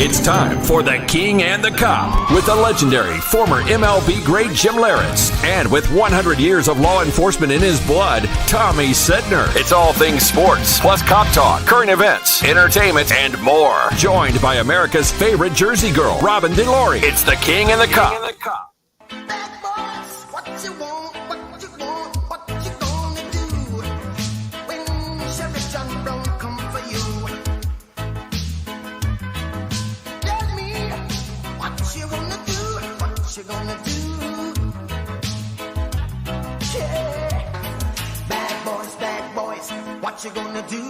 It's time for The King and the Cop with the legendary former MLB great Jim Leyritz. And with 100 years of law enforcement in his blood, Tommy Sedner. It's all things sports, plus cop talk, current events, entertainment, and more. Joined by America's favorite Jersey girl, Robin DeLory. It's The King and the Cop. You gonna do? Yeah. Bad boys, what you gonna do?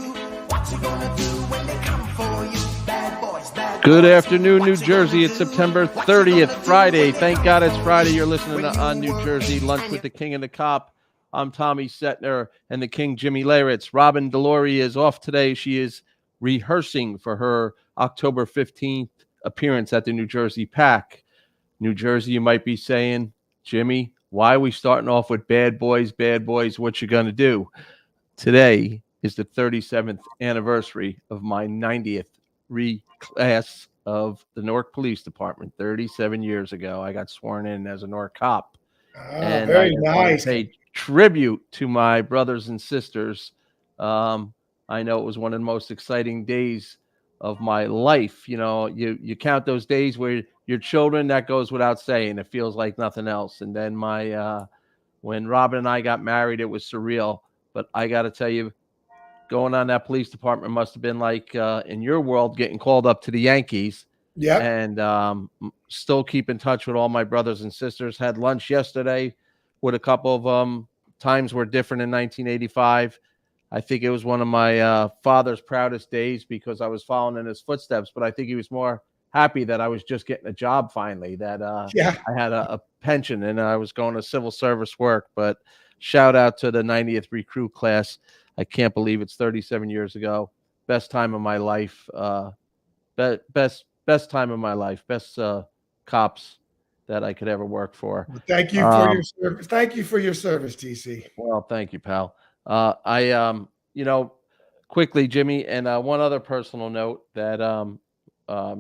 What you gonna do when they come for you? Bad boys, Good afternoon, New Jersey. It's September 30th, Friday. Thank God it's Friday. You're listening to On New Jersey, Lunch with the King and the Cop. I'm Tommy Sedner and the King, Jimmy Leyritz. Robin DeLory is off today. She is rehearsing for her October 15th appearance at the New Jersey Pack. New Jersey, you might be saying, Jimmy, why are we starting off with bad boys, what you gonna do? Today is the 37th anniversary of my 90th reclass of the Newark Police Department. 37 years ago, I got sworn in as a Newark cop. And very I nice. pay tribute to my brothers and sisters. I know it was one of the most exciting days of my life. You know, you count those days where your children, that goes without saying. It feels like nothing else. And then when Robin and I got married, it was surreal. But I got to tell you, going on that police department must have been like in your world, getting called up to the Yankees. Yeah. And still keep in touch with all my brothers and sisters. Had lunch yesterday with a couple of times were different in 1985. I think it was one of my father's proudest days because I was following in his footsteps, but I think he was more happy that I was just getting a job finally, that I had a pension and I was going to civil service work. But shout out to the 90th recruit class. I can't believe it's 37 years ago. Best time of my life. Best time of my life. Best cops that I could ever work for. Well, thank you for your service. Thank you for your service, TC. Well, thank you, pal. Quickly, Jimmy, and one other personal note that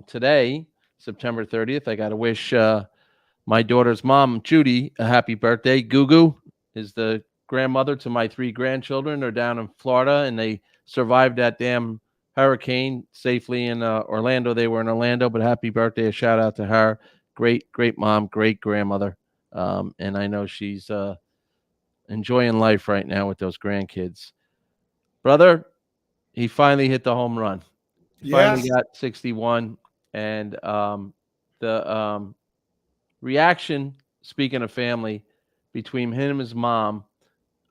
today, September 30th, I got to wish my daughter's mom, Judy, a happy birthday. Gugu is the grandmother to my 3 grandchildren. They're down in Florida, and they survived that damn hurricane safely in Orlando. They were in Orlando, but happy birthday. A shout out to her. Great mom, great grandmother. And I know she's enjoying life right now with those grandkids. Brother, he finally hit the home run. Finally got 61. And the reaction, speaking of family, between him and his mom,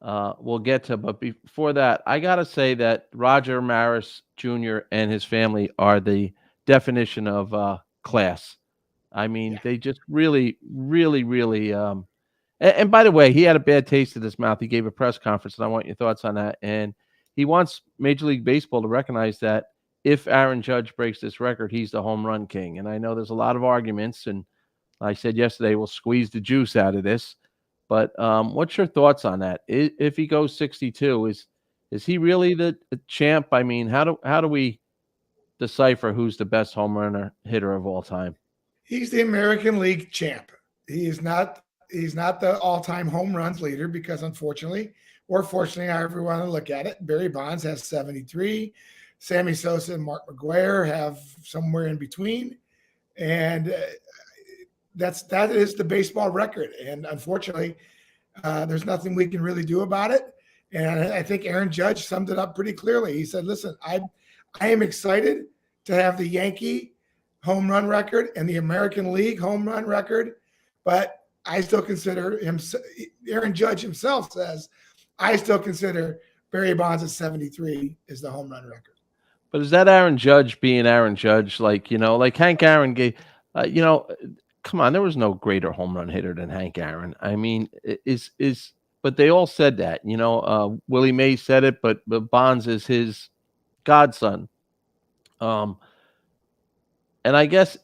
we'll get to. But before that, I got to say that Roger Maris Jr. and his family are the definition of class. I mean, they just really. And by the way, he had a bad taste in his mouth. He gave a press conference, and I want your thoughts on that. And he wants Major League Baseball to recognize that if Aaron Judge breaks this record, he's the home run king. And I know there's a lot of arguments, and I said yesterday we'll squeeze the juice out of this. But what's your thoughts on that? If he goes 62, is he really the champ? I mean, how do we decipher who's the best home runner hitter of all time? He's the American League champ. He's not the all-time home runs leader because unfortunately, or fortunately, however you want to look at it, Barry Bonds has 73. Sammy Sosa and Mark McGwire have somewhere in between. And that is the baseball record. And unfortunately, there's nothing we can really do about it. And I think Aaron Judge summed it up pretty clearly. He said, listen, I am excited to have the Yankee home run record and the American League home run record, but I still consider him, Aaron Judge himself says, I still consider Barry Bonds at 73 is the home run record. But is that Aaron Judge being Aaron Judge? Like Hank Aaron gave, come on, there was no greater home run hitter than Hank Aaron. I mean, but they all said that, Willie Mays said it, but Bonds is his godson. And I guess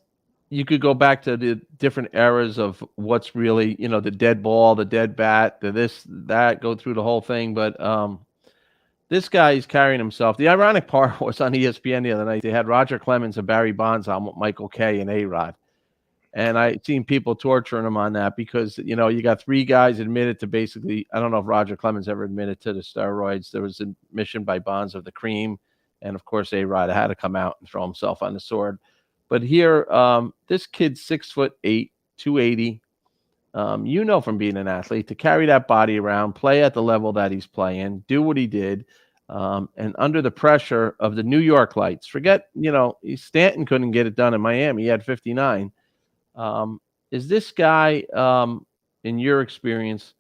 you could go back to the different eras of what's really, the dead ball, the dead bat, the this, that, go through the whole thing. But this guy is carrying himself. The ironic part was on ESPN the other night. They had Roger Clemens and Barry Bonds on with Michael Kay and A-Rod. And I seen people torturing him on that because, you know, you got three guys admitted to basically, I don't know if Roger Clemens ever admitted to the steroids. There was admission by Bonds of the cream. And of course, A-Rod had to come out and throw himself on the sword. But here, this kid's 6'8", 280. You know, from being an athlete, to carry that body around, play at the level that he's playing, do what he did, and under the pressure of the New York lights. Forget, you know, Stanton couldn't get it done in Miami. He had 59. Is this guy, in your experience,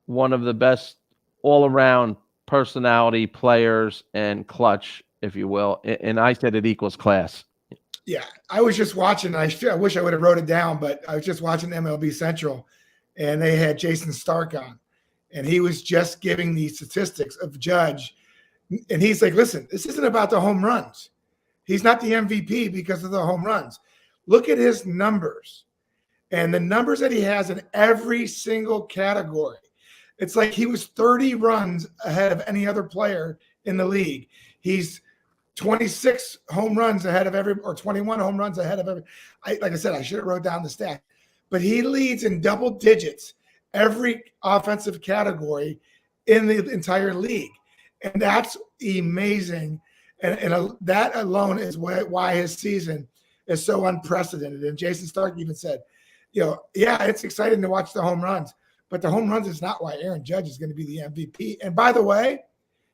one of the best all-around personality players and clutch, if you will? And I said it equals class. Yeah, I was just watching. I wish I would have wrote it down, but I was just watching MLB Central, and they had Jason Stark on, and he was just giving the statistics of Judge, and he's like, "Listen, this isn't about the home runs. He's not the MVP because of the home runs. Look at his numbers, and the numbers that he has in every single category. It's like he was 30 runs ahead of any other player in the league. He's 26 home runs ahead of or 21 home runs ahead of every. Like I said, I should have wrote down the stat, but he leads in double digits every offensive category in the entire league, and that's amazing. And that alone is why his season is so unprecedented. And Jason Stark even said, you know, yeah, it's exciting to watch the home runs, but the home runs is not why Aaron Judge is going to be the MVP. And by the way,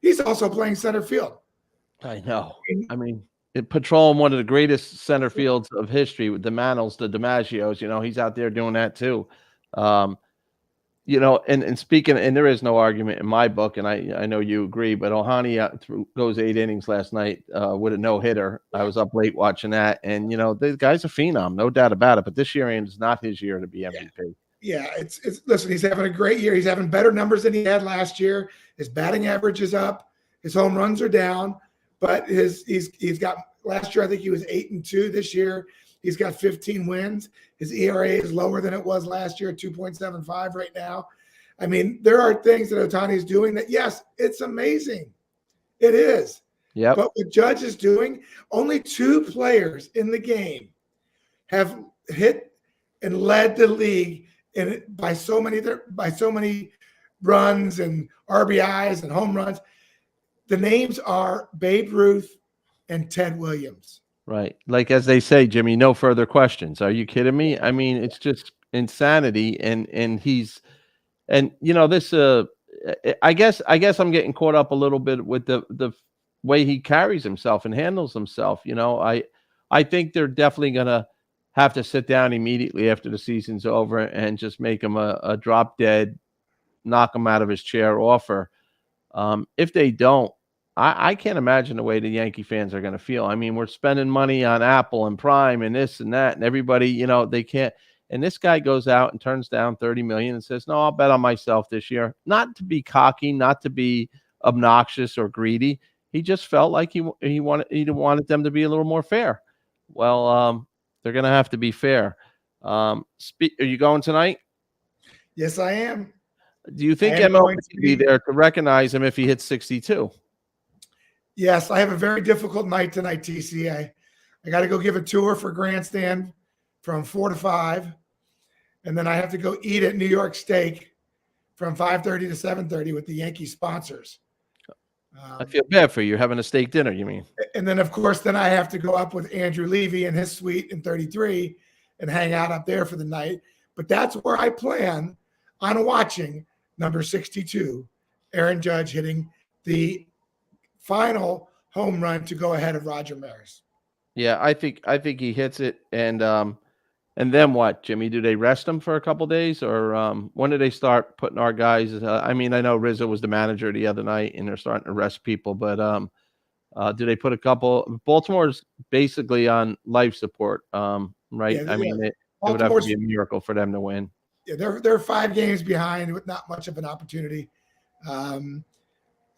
he's also playing center field. I know. I mean, patrolling one of the greatest center fields of history with the Manals, the DiMaggios, you know, he's out there doing that too. You know, and speaking, and there is no argument in my book, and I know you agree, but Ohani goes 8 innings last night with a no-hitter. I was up late watching that, and, you know, the guy's a phenom, no doubt about it, but this year is not his year to be MVP. Yeah, it's listen, he's having a great year. He's having better numbers than he had last year. His batting average is up. His home runs are down. But he's got last year, I think he was 8-2. This year, he's got 15 wins. His ERA is lower than it was last year, 2.75 right now. I mean, there are things that Ohtani is doing that, yes, it's amazing. It is. Yeah. But what Judge is doing, only 2 players in the game have hit and led the league by so many runs and RBIs and home runs. The names are Babe Ruth and Ted Williams. Right. Like, as they say, Jimmy, no further questions. Are you kidding me? I mean, it's just insanity. And you know, this, I guess I'm getting caught up a little bit with the way he carries himself and handles himself. You know, I think they're definitely going to have to sit down immediately after the season's over and just make him a drop dead, knock him out of his chair offer. If they don't, I can't imagine the way the Yankee fans are going to feel. I mean, we're spending money on Apple and Prime and this and that, and everybody, you know, they can't. And this guy goes out and turns down $30 million and says, "No, I'll bet on myself this year." Not to be cocky, not to be obnoxious or greedy. He just felt like he wanted them to be a little more fair. Well, they're going to have to be fair. Are you going tonight? Yes, I am. Do you think MLB will be there to recognize him if he hits 62? Yes, I have a very difficult night tonight, TCA. I got to go give a tour for Grandstand from 4 to 5. And then I have to go eat at New York Steak from 5:30 to 7:30 with the Yankee sponsors. I feel bad for you having a steak dinner, you mean? And then, of course, then I have to go up with Andrew Levy and his suite in 33 and hang out up there for the night. But that's where I plan on watching number 62, Aaron Judge hitting the final home run to go ahead of Roger Maris. Yeah, I think he hits it, and then what, Jimmy? Do they rest him for a couple days, or when do they start putting our guys? I mean, I know Rizzo was the manager the other night, and they're starting to rest people, but do they put a couple? Baltimore's basically on life support, right? Yeah, I mean, it would have to be a miracle for them to win. Yeah, they're 5 games behind with not much of an opportunity.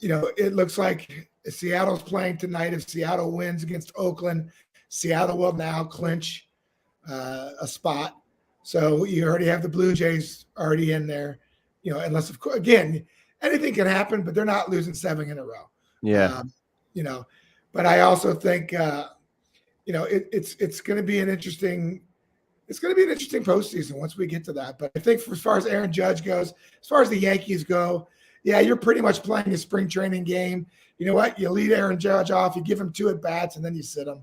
You know, it looks like Seattle's playing tonight. If Seattle wins against Oakland, Seattle will now clinch a spot. So you already have the Blue Jays already in there. You know, unless, of course, again, anything can happen, but they're not losing 7 in a row. Yeah. You know, but I also think, you know, it's going to be an interesting postseason once we get to that. But I think as far as Aaron Judge goes, as far as the Yankees go, yeah, you're pretty much playing a spring training game. You know what? You lead Aaron Judge off, you give him 2 at bats, and then you sit him,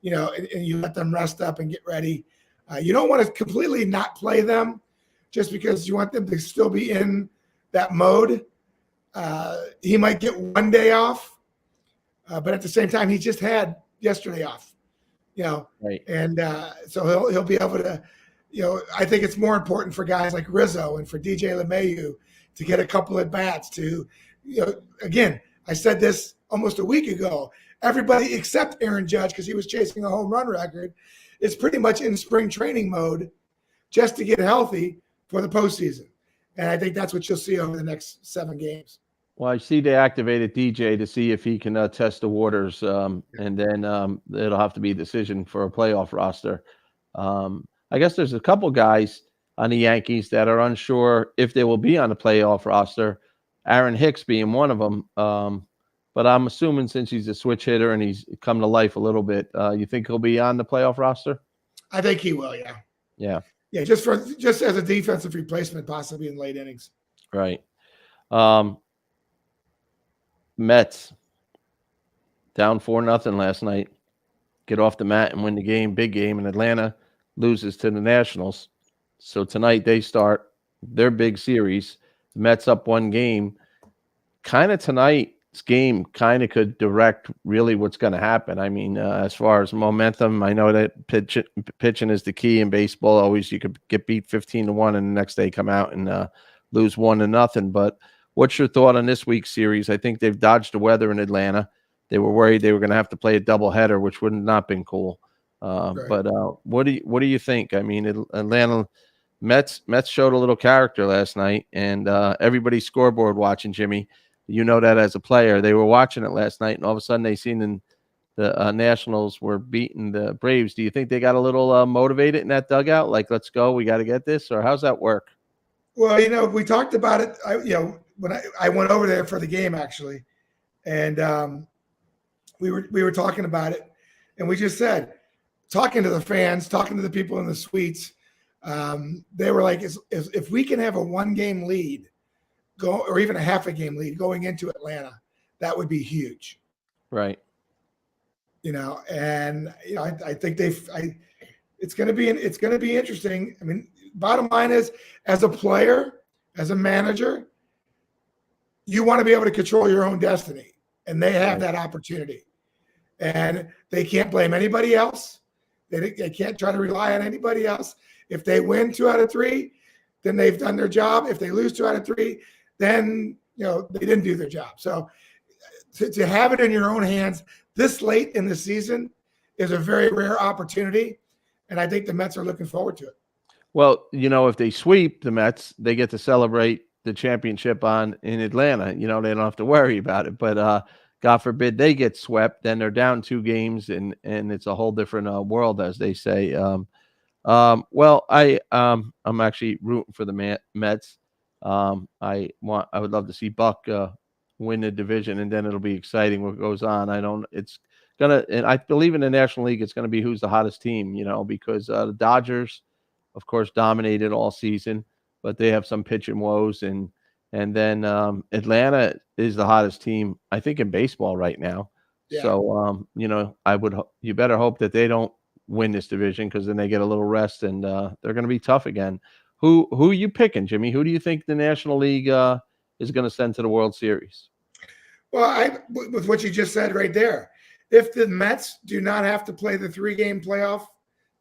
you know, and you let them rest up and get ready. You don't want to completely not play them just because you want them to still be in that mode. He might get 1 day off, but at the same time, he just had yesterday off, you know, Right. And so he'll be able to, you know, I think it's more important for guys like Rizzo and for DJ LeMahieu to get a couple at bats to, you know, again, I said this almost a week ago. Everybody except Aaron Judge, because he was chasing a home run record, is pretty much in spring training mode just to get healthy for the postseason. And I think that's what you'll see over the next 7 games. Well, I see they activated DJ to see if he can test the waters, and then it'll have to be a decision for a playoff roster. I guess there's a couple guys on the Yankees that are unsure if they will be on the playoff roster, Aaron Hicks being one of them. But I'm assuming since he's a switch hitter and he's come to life a little bit, you think he'll be on the playoff roster? I think he will, yeah. Yeah. Yeah, just as a defensive replacement, possibly in late innings. Right. Mets down 4-0 last night. Get off the mat and win the game, big game, and Atlanta loses to the Nationals. So tonight they start their big series. The Mets up 1 game. Kind of tonight's game kind of could direct really what's going to happen. I mean, as far as momentum, I know that pitching is the key in baseball. Always you could get beat 15-1 and the next day come out and lose 1-0. But what's your thought on this week's series? I think they've dodged the weather in Atlanta. They were worried they were going to have to play a doubleheader, which would not have been cool. Right. But what do you think? I mean, Atlanta Mets showed a little character last night, and everybody's scoreboard watching, Jimmy. You know that as a player. They were watching it last night, and all of a sudden they seen the Nationals were beating the Braves. Do you think they got a little motivated in that dugout? Like, let's go, we got to get this, or how's that work? Well, you know, we talked about it. When I went over there for the game actually, and we were talking about it, and we just said, talking to the fans, talking to the people in the suites, they were like, if we can have a 1-game lead, or even a half a game lead going into Atlanta, that would be huge. Right. You know, and you know, I think it's going to be interesting. I mean, bottom line is, as a player, as a manager, you want to be able to control your own destiny, and they have that opportunity, and they can't blame anybody else. They can't try to rely on anybody else. If they win 2 out of 3, then they've done their job. If they lose 2 out of 3, then, you know, they didn't do their job. So to have it in your own hands this late in the season is a very rare opportunity, and I think the Mets are looking forward to it. Well, you know, if they sweep the Mets, they get to celebrate the championship in Atlanta. You know, they don't have to worry about it. But God forbid they get swept, then they're down 2 games, and it's a whole different world, as they say. Well, I'm actually rooting for the Mets. I would love to see Buck win the division, and then it'll be exciting what goes on. And I believe in the National League, it's going to be who's the hottest team, you know, because the Dodgers, of course, dominated all season, but they have some pitching woes, and then Atlanta is the hottest team, I think, in baseball right now. Yeah. So you know, you better hope that they don't win this division, because then they get a little rest, and they're going to be tough again. Who are you picking, Jimmy? Who do you think the National League is going to send to the World Series? Well, with what you just said right there, if the Mets do not have to play the 3-game playoff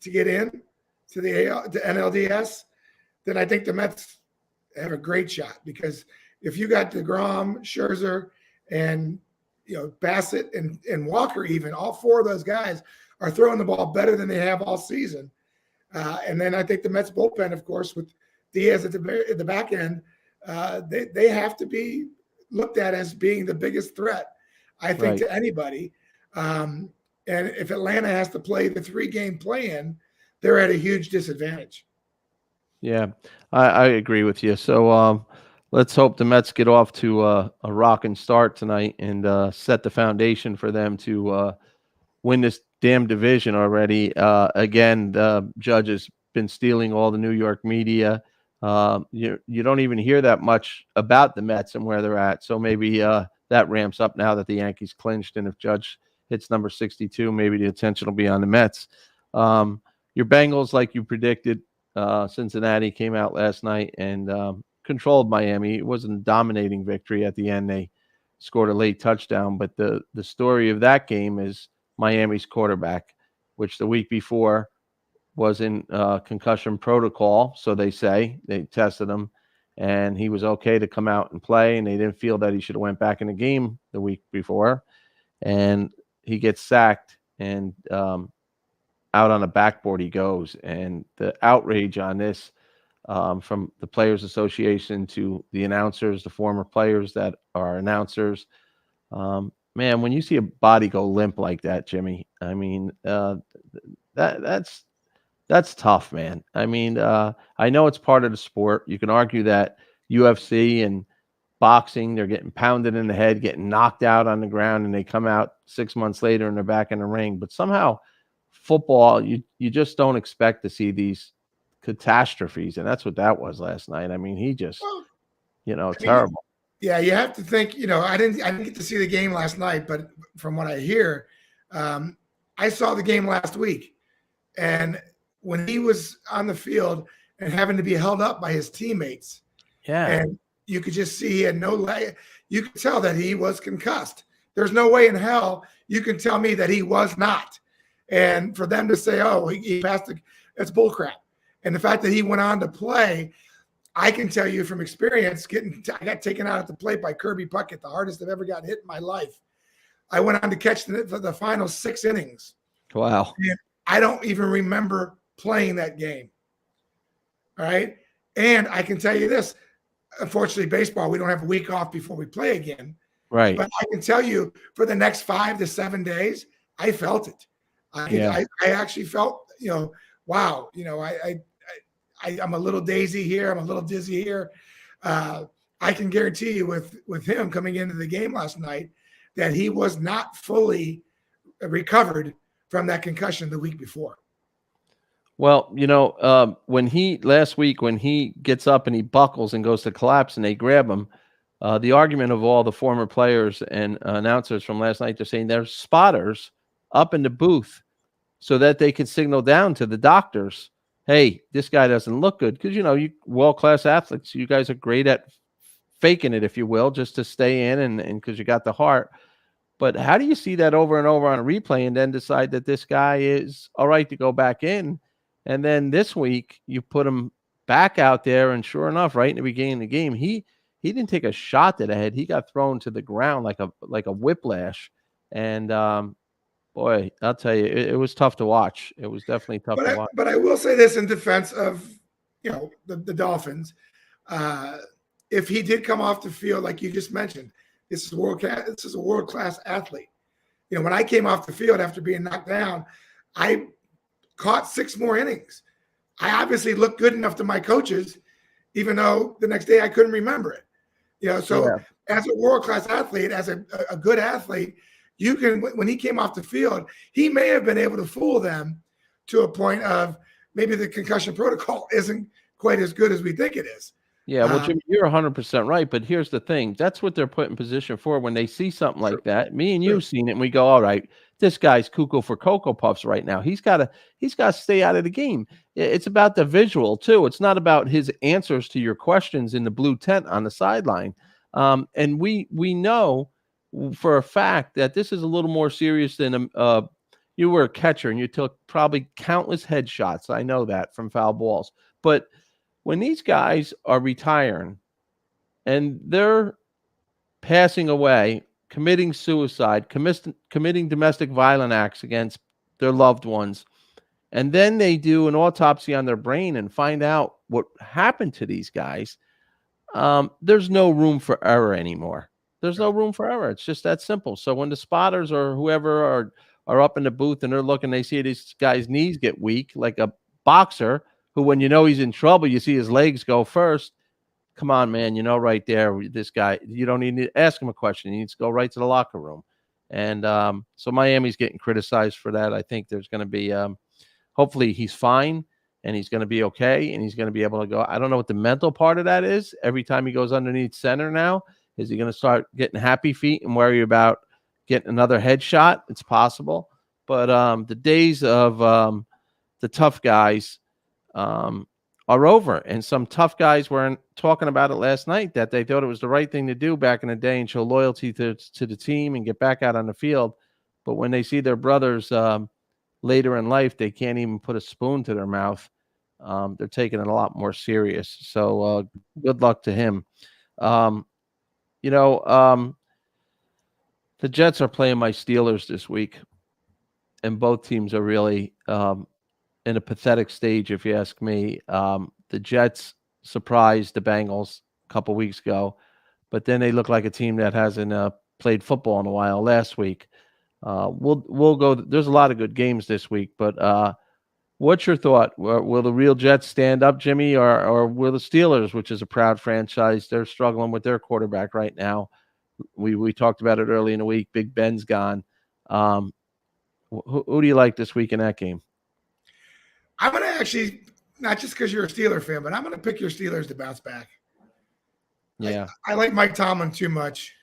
to get in to the NLDS, then I think the Mets have a great shot, because if you got DeGrom, Scherzer, and you know, Bassett and Walker, even all 4 of those guys are throwing the ball better than they have all season. And then I think the Mets bullpen, of course, with Diaz at the back end, they have to be looked at as being the biggest threat, I think, to anybody. And if Atlanta has to play the 3-game play-in, they're at a huge disadvantage. Yeah, I agree with you. So let's hope the Mets get off to a rocking start tonight and set the foundation for them to win this damn division already. Again, the Judge has been stealing all the New York media. You don't even hear that much about the Mets and where they're at. So maybe that ramps up now that the Yankees clinched. And if Judge hits number 62, maybe the attention will be on the Mets. Your Bengals, like you predicted, Cincinnati came out last night and controlled Miami. It wasn't a dominating victory at the end. They scored a late touchdown. But the story of that game is Miami's quarterback, which the week before was in concussion protocol. So they say they tested him and he was okay to come out and play. And they didn't feel that he should have went back in the game the week before. And he gets sacked and out on the backboard he goes. And the outrage on this from the Players Association to the announcers, the former players that are announcers, man, when you see a body go limp like that, Jimmy, I mean, that's tough, man. I mean, I know it's part of the sport. You can argue that UFC and boxing, they're getting pounded in the head, getting knocked out on the ground, and they come out 6 months later and they're back in the ring. But somehow football, you just don't expect to see these catastrophes. And that's what that was last night. I mean, he just, terrible. Yeah, you have to think, I didn't get to see the game last night, but from what I hear, I saw the game last week. And when he was on the field and having to be held up by his teammates, and you could just see he had no leg, you could tell that he was concussed. There's no way in hell you can tell me that he was not. And for them to say, oh, he passed that's bullcrap. And the fact that he went on to play, I can tell you from experience, I got taken out at the plate by Kirby Puckett, the hardest I've ever gotten hit in my life. I went on to catch the final 6 innings. Wow. And I don't even remember playing that game. All right. And I can tell you this, unfortunately, baseball, we don't have a week off before we play again. Right. But I can tell you for the next 5 to 7 days, I felt it. I actually felt, wow, I'm a little daisy here. I'm a little dizzy here. I can guarantee you with him coming into the game last night that he was not fully recovered from that concussion the week before. Well, when last week, when he gets up and he buckles and goes to collapse and they grab him, the argument of all the former players and announcers from last night, they're saying there's spotters up in the booth so that they can signal down to the doctors, hey, this guy doesn't look good. Because, you world-class athletes, you guys are great at faking it, if you will, just to stay in and because you got the heart. But how do you see that over and over on a replay and then decide that this guy is all right to go back in? And then this week you put him back out there, and sure enough, right in the beginning of the game, he didn't take a shot to the head. He got thrown to the ground like a whiplash. And boy, I'll tell you, it was tough to watch. It was definitely tough to watch. But I will say this in defense of the Dolphins. If he did come off the field, like you just mentioned, this is a world-class athlete. When I came off the field after being knocked down, I caught 6 more innings. I obviously looked good enough to my coaches, even though the next day I couldn't remember it. As a world-class athlete, as a good athlete, you can, when he came off the field, he may have been able to fool them to a point of maybe the concussion protocol isn't quite as good as we think it is. Yeah, well, Jimmy, you're 100% right. But here's the thing. That's what they're put in position for when they see something like that. Me and you've seen it, and we go, all right, this guy's cuckoo for Cocoa Puffs right now. He's got to stay out of the game. It's about the visual, too. It's not about his answers to your questions in the blue tent on the sideline. And we know for a fact that this is a little more serious than you were a catcher and you took probably countless headshots. I know that from foul balls. But when these guys are retiring and they're passing away, committing suicide, committing domestic violent acts against their loved ones, and then they do an autopsy on their brain and find out what happened to these guys, there's no room for error anymore. There's no room for error. It's just that simple. So when the spotters or whoever are up in the booth and they're looking, they see this guy's knees get weak, like a boxer who, when he's in trouble, you see his legs go first. come on, man, right there, this guy, you don't need to ask him a question. He needs to go right to the locker room. And so Miami's getting criticized for that. I think there's going to be, hopefully he's fine and he's going to be okay and he's going to be able to go. I don't know what the mental part of that is. Every time he goes underneath center now, is he going to start getting happy feet and worry about getting another headshot? It's possible. But the days of the tough guys are over. And some tough guys weren't talking about it last night, that they thought it was the right thing to do back in the day and show loyalty to the team and get back out on the field. But when they see their brothers later in life, they can't even put a spoon to their mouth. They're taking it a lot more serious. So good luck to him. The Jets are playing my Steelers this week, and both teams are really in a pathetic stage, if you ask me. The Jets surprised the Bengals a couple weeks ago, but then they look like a team that hasn't played football in a while last week. We'll go. There's a lot of good games this week, but what's your thought? Will the real Jets stand up, Jimmy, or will the Steelers, which is a proud franchise, they're struggling with their quarterback right now? We talked about it early in the week. Big Ben's gone. Who do you like this week in that game? I'm going to actually, not just because you're a Steeler fan, but I'm going to pick your Steelers to bounce back. Yeah. I like Mike Tomlin too much.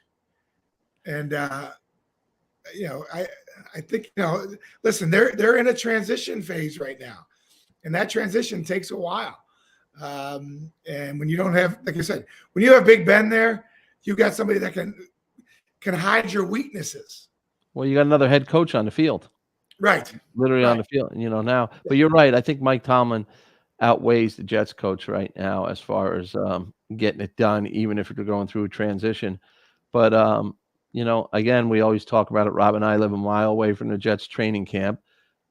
And, I think, listen, they're in a transition phase right now. And that transition takes a while. And when you don't have, like I said, when you have Big Ben there, you got somebody that can hide your weaknesses. Well, you got another head coach on the field. Right. Literally on the field, now. But you're right. I think Mike Tomlin outweighs the Jets coach right now as far as getting it done, even if you're going through a transition. But, again, we always talk about it. Rob and I live a mile away from the Jets training camp.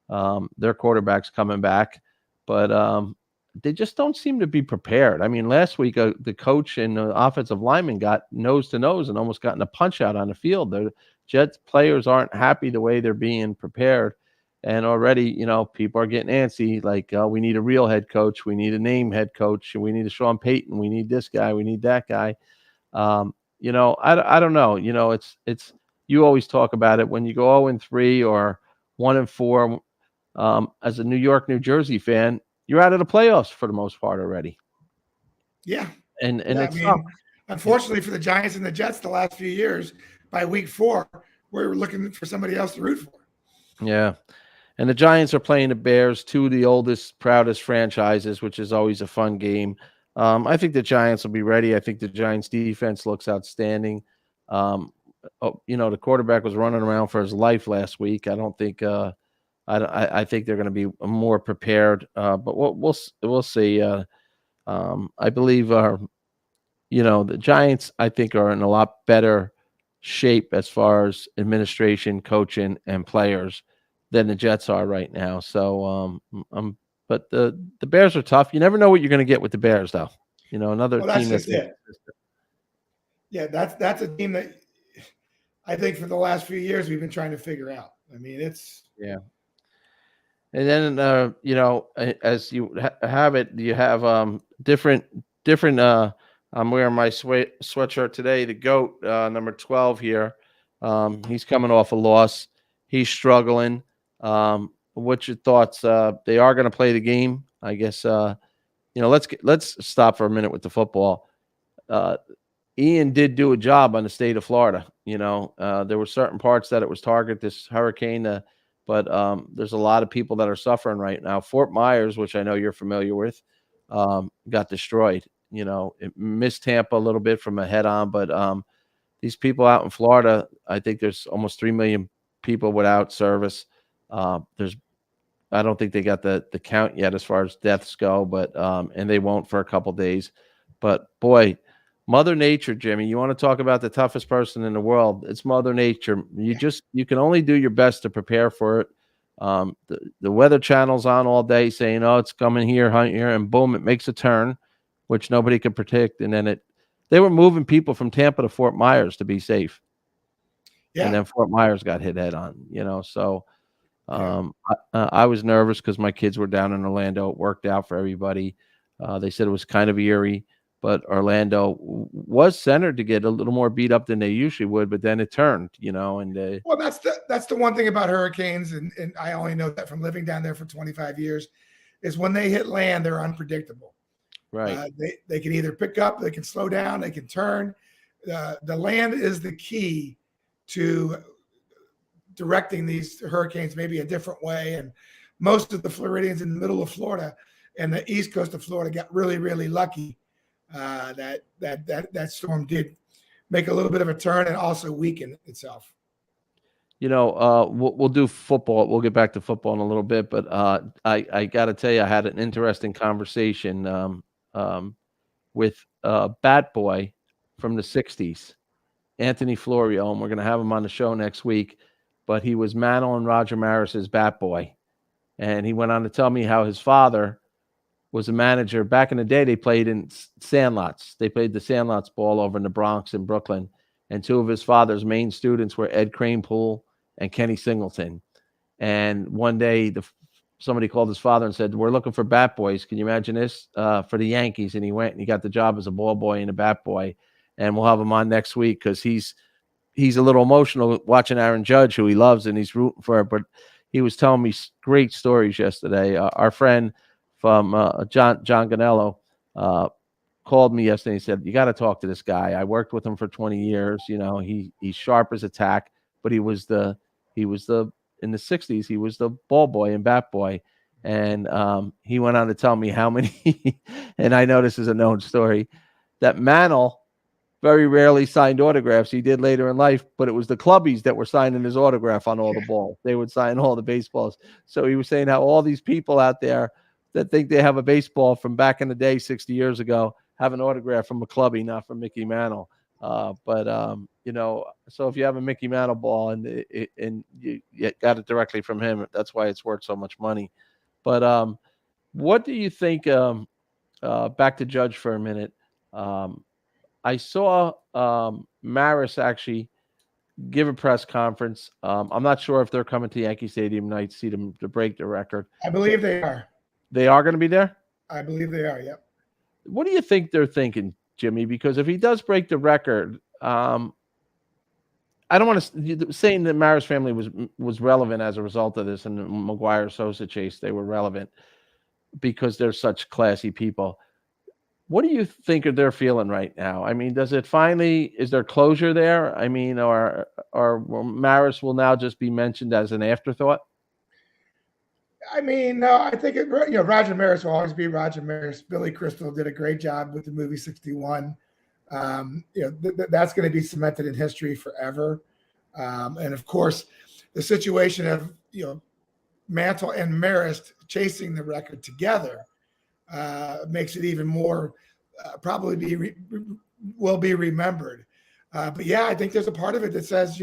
Their quarterback's coming back, but they just don't seem to be prepared. I mean, last week, the coach and the offensive lineman got nose to nose and almost got in a punch out on the field. The Jets players aren't happy the way they're being prepared. And already, people are getting antsy, like, we need a real head coach. We need a name head coach. We need a Sean Payton. We need this guy. We need that guy. I don't know. It's you always talk about it when you go 0-3 or 1-4. As a New York, New Jersey fan, you're out of the playoffs for the most part already. Yeah. And it's tough. Unfortunately for the Giants and the Jets the last few years, by week 4, we're looking for somebody else to root for. Yeah. And the Giants are playing the Bears, two of the oldest, proudest franchises, which is always a fun game. I think the Giants will be ready. I think the Giants defense looks outstanding. The quarterback was running around for his life last week. I don't think I think they're going to be more prepared, but we'll see. I believe, the Giants, I think, are in a lot better shape as far as administration, coaching, and players than the Jets are right now. So, but the Bears are tough. You never know what you're going to get with the Bears, though. Another team that's it. Yeah, that's a team that I think for the last few years we've been trying to figure out. I mean, it's And then, as you have it, you have different. I'm wearing my sweatshirt today. The GOAT, number 12 here. He's coming off a loss. He's struggling. What's your thoughts? They are going to play the game, I guess. Let's stop for a minute with the football. Ian did do a job on the state of Florida. There were certain parts that it was target this hurricane. But there's a lot of people that are suffering right now. Fort Myers, which I know you're familiar with, got destroyed. It missed Tampa a little bit from a head-on, but these people out in Florida, I think there's almost 3 million people without service. I don't think they got the count yet as far as deaths go, but and they won't for a couple days. But boy, Mother Nature, Jimmy, you want to talk about the toughest person in the world? It's Mother Nature. You can only do your best to prepare for it. The Weather Channel's on all day saying, "Oh, it's coming here, and boom, it makes a turn, which nobody could predict. And then they were moving people from Tampa to Fort Myers to be safe. Yeah. And then Fort Myers got hit head on. So I was nervous because my kids were down in Orlando. It worked out for everybody. They said it was kind of eerie. but Orlando was centered to get a little more beat up than they usually would, but then it turned, and Well, that's the one thing about hurricanes, and I only know that from living down there for 25 years, is when they hit land, they're unpredictable. right. They can either pick up, they can slow down, they can turn. The land is the key to directing these hurricanes maybe a different way. And most of the Floridians in the middle of Florida and the east coast of Florida got really, really lucky that storm did make a little bit of a turn and also weaken itself. We'll do football. We'll get back to football in a little bit, but I got to tell you, I had an interesting conversation with Bat Boy from the '60s, Anthony Florio, and we're going to have him on the show next week. But he was Mantle and Roger Maris's Bat Boy, and he went on to tell me how his father was a manager. Back in the day, they played in sandlots. They played the sandlots ball over in the Bronx and Brooklyn, and two of his father's main students were Ed Kranepool and Kenny Singleton. And one day, somebody called his father and said, "We're looking for bat boys. Can you imagine this for the Yankees?" And he went and he got the job as a ball boy and a bat boy. And we'll have him on next week because he's a little emotional watching Aaron Judge, who he loves and he's rooting for. But he was telling me great stories yesterday. Our friend from John Ganello called me yesterday and said, "You got to talk to this guy. I worked with him for 20 years. He's sharp as a tack, but he was the in the '60s, he was the ball boy and bat boy." And he went on to tell me how many, and I know this is a known story, that Mantle very rarely signed autographs. He did later in life, but it was the clubbies that were signing his autograph on all the balls. They would sign all the baseballs. So he was saying how all these people out there that think they have a baseball from back in the day, 60 years ago, have an autograph from a clubby, not from Mickey Mantle. So if you have a Mickey Mantle ball and you got it directly from him, that's why it's worth so much money. But what do you think? Back to Judge for a minute. I saw Maris actually give a press conference. I'm not sure if they're coming to Yankee Stadium tonight to see them to break the record. I believe they are. They are going to be there? I believe they are, yep. What do you think they're thinking, Jimmy? Because if he does break the record, I don't want to saying that Maris family was relevant as a result of this, and the McGuire Sosa chase, they were relevant because they're such classy people. What do you think they're feeling right now? I mean, is there closure there? I mean, or Maris will now just be mentioned as an afterthought? I mean, no, I think Roger Maris will always be Roger Maris. Billy Crystal did a great job with the movie 61. That's going to be cemented in history forever. And of course, the situation of Mantle and Maris chasing the record together makes it even more will be remembered. But yeah, I think there's a part of it that says,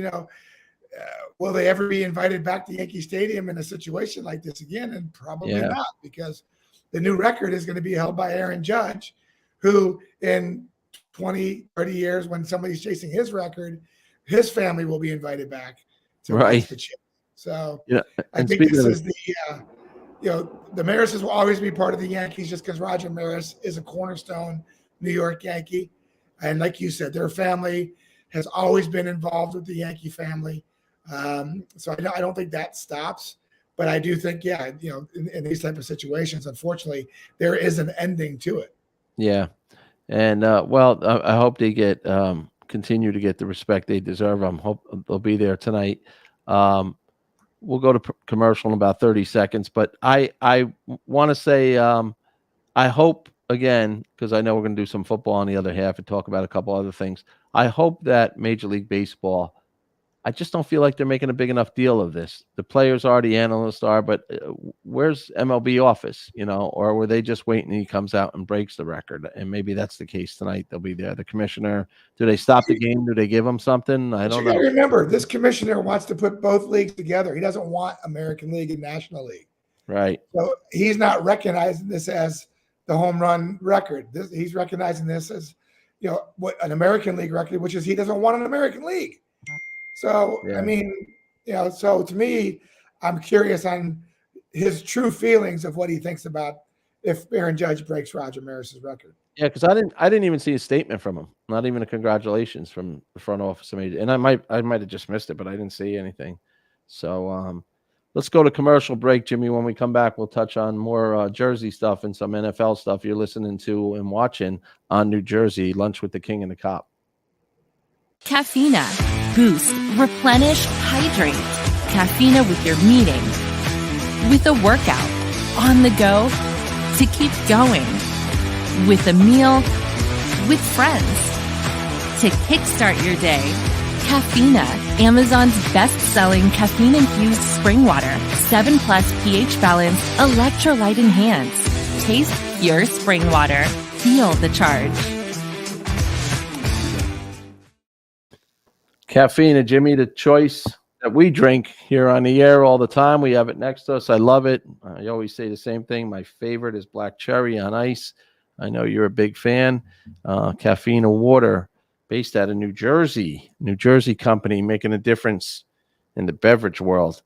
will they ever be invited back to Yankee Stadium in a situation like this again? And probably not, because the new record is going to be held by Aaron Judge, who in 20, 30 years, when somebody's chasing his record, his family will be invited back to watch the chip. So I think this is the Marises will always be part of the Yankees just because Roger Maris is a cornerstone New York Yankee. And like you said, their family has always been involved with the Yankee family. So I don't think that stops. But I do think, in these type of situations, unfortunately, there is an ending to it. Yeah. And, I hope they get continue to get the respect they deserve. I hope they'll be there tonight. We'll go to commercial in about 30 seconds. But I want to say I hope, again, because I know we're going to do some football on the other half and talk about a couple other things. I hope that Major League Baseball, I just don't feel like they're making a big enough deal of this. The players are, the analysts are, but where's MLB office, or were they just waiting and he comes out and breaks the record? And maybe that's the case tonight. They'll be there. The commissioner, do they stop the game? Do they give them something? I don't know. Remember, this commissioner wants to put both leagues together. He doesn't want American League and National League. Right. So he's not recognizing this as the home run record. He's recognizing this as, what an American League record, which is he doesn't want an American League. So, I mean, so to me, I'm curious on his true feelings of what he thinks about if Aaron Judge breaks Roger Maris's record. Yeah, because I didn't even see a statement from him. Not even a congratulations from the front office. And I might have just missed it, but I didn't see anything. So let's go to commercial break, Jimmy. When we come back, we'll touch on more Jersey stuff and some NFL stuff you're listening to and watching on New Jersey. Lunch with the King and the Cop. Caffeina. Boost, replenish, hydrate. Caffeina with your meeting, with a workout, on the go, to keep going, with a meal, with friends. To kickstart your day, Caffeina, Amazon's best-selling caffeine-infused spring water, 7+ pH balance, electrolyte enhanced. Taste pure spring water. Feel the charge. Caffeina, Jimmy, the choice that we drink here on the air all the time. We have it next to us. I love it. I always say the same thing. My favorite is black cherry on ice. I know you're a big fan. Caffeina water, based out of New Jersey company, making a difference in the beverage world.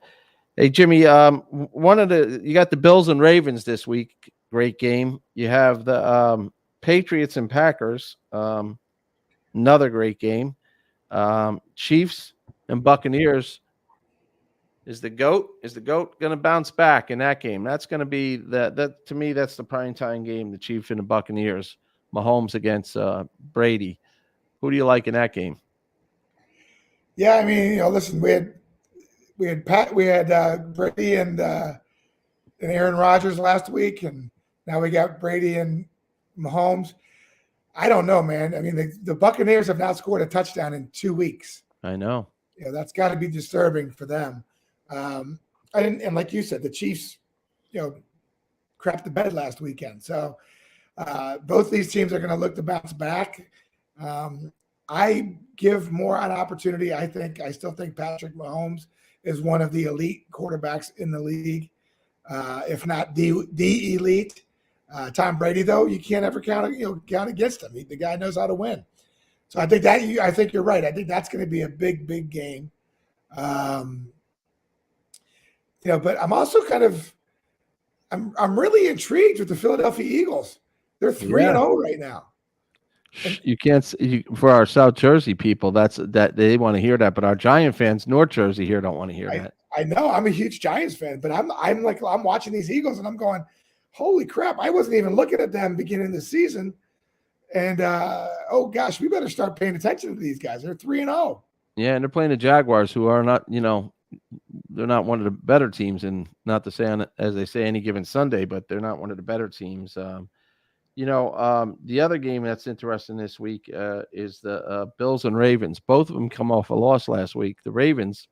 Hey, Jimmy, you got the Bills and Ravens this week. Great game. You have the Patriots and Packers. Another great game. Chiefs and Buccaneers. Is the GOAT going to bounce back in that game? That's going to be that to me, that's the primetime game, the Chiefs and the Buccaneers. Mahomes against Brady. Who do you like in that game? Yeah, I mean, listen, we had Brady and Aaron Rodgers last week, and now we got Brady and Mahomes. I don't know, man. I mean, the Buccaneers have not scored a touchdown in 2 weeks. I know. That's got to be disturbing for them. And like you said, the Chiefs, crapped the bed last weekend. So both these teams are going to look to bounce back. I give more an opportunity. I still think Patrick Mahomes is one of the elite quarterbacks in the league, if not the elite. Tom Brady, though, you can't ever count against him. The guy knows how to win. So I think you're right. I think that's going to be a big, big game. But I'm also I'm really intrigued with the Philadelphia Eagles. They're 3-0 right now. You can't for our South Jersey people. That they want to hear that, but our Giant fans, North Jersey here, don't want to hear that. I know. I'm a huge Giants fan, but I'm watching these Eagles and I'm going, holy crap! I wasn't even looking at them beginning of the season, and oh gosh, we better start paying attention to these guys. They're 3-0. Yeah, and they're playing the Jaguars, who are not, they're not one of the better teams, and not to say as they say any given Sunday, but they're not one of the better teams. The other game that's interesting this week is the Bills and Ravens. Both of them come off a loss last week. The Ravens